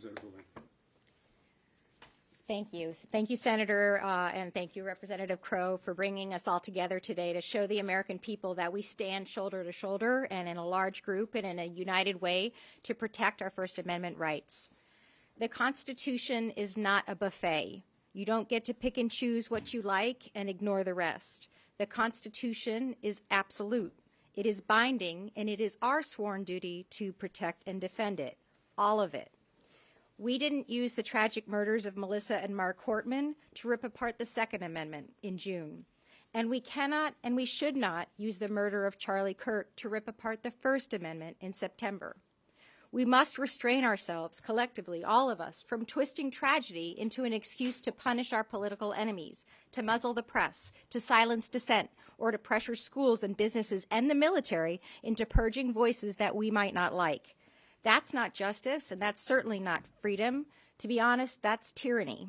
Representative Houlahan. Thank you. Thank you, Senator, and thank you, Representative Crow, for bringing us all together today to show the American people that we stand shoulder to shoulder and in a large group and in a united way to protect our First Amendment rights. The Constitution is not a buffet. You don't get to pick and choose what you like and ignore the rest. The Constitution is absolute. It is binding, and it is our sworn duty to protect and defend it, all of it. We didn't use the tragic murders of Melissa and Mark Hortman to rip apart the Second Amendment in June. And we cannot and we should not use the murder of Charlie Kirk to rip apart the First Amendment in September. We must restrain ourselves collectively, all of us, from twisting tragedy into an excuse to punish our political enemies, to muzzle the press, to silence dissent, or to pressure schools and businesses and the military into purging voices that we might not like. That's not justice, and that's certainly not freedom. To be honest, that's tyranny.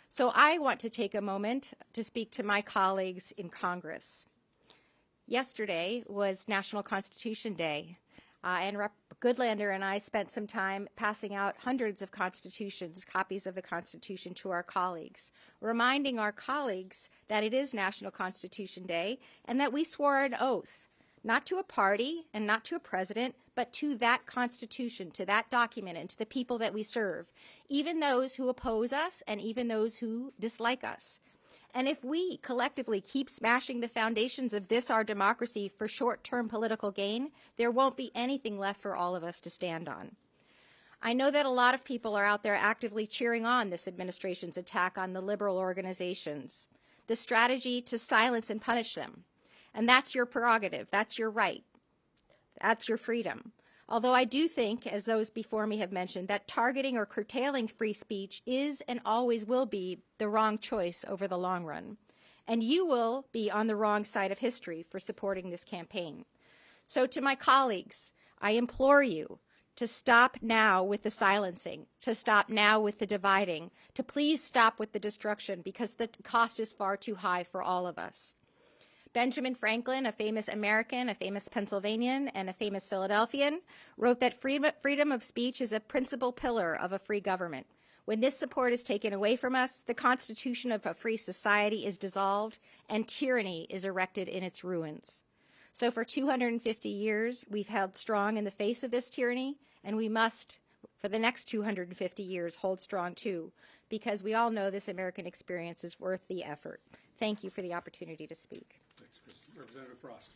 So I want to take a moment to speak to my colleagues in Congress. Yesterday was National Constitution Day, and Rep. Goodlander and I spent some time passing out hundreds of constitutions, copies of the Constitution, to our colleagues, reminding our colleagues that it is National Constitution Day and that we swore an oath, not to a party and not to a president, but to that Constitution, to that document, and to the people that we serve, even those who oppose us and even those who dislike us. And if we collectively keep smashing the foundations of this, our democracy, for short-term political gain, there won't be anything left for all of us to stand on. I know that a lot of people are out there actively cheering on this administration's attack on the liberal organizations, the strategy to silence and punish them. And that's your prerogative. That's your right. That's your freedom. Although I do think, as those before me have mentioned, that targeting or curtailing free speech is and always will be the wrong choice over the long run. And you will be on the wrong side of history for supporting this campaign. So to my colleagues, I implore you to stop now with the silencing, to stop now with the dividing, to please stop with the destruction, because the cost is far too high for all of us. Benjamin Franklin, a famous American, a famous Pennsylvanian, and a famous Philadelphian, wrote that freedom of speech is a principal pillar of a free government. When this support is taken away from us, the constitution of a free society is dissolved, and tyranny is erected in its ruins. So for 250 years, we've held strong in the face of this tyranny, and we must, for the next 250 years, hold strong too, because we all know this American experience is worth the effort. Thank you for the opportunity to speak. Thanks, Chrissy. Representative Frost.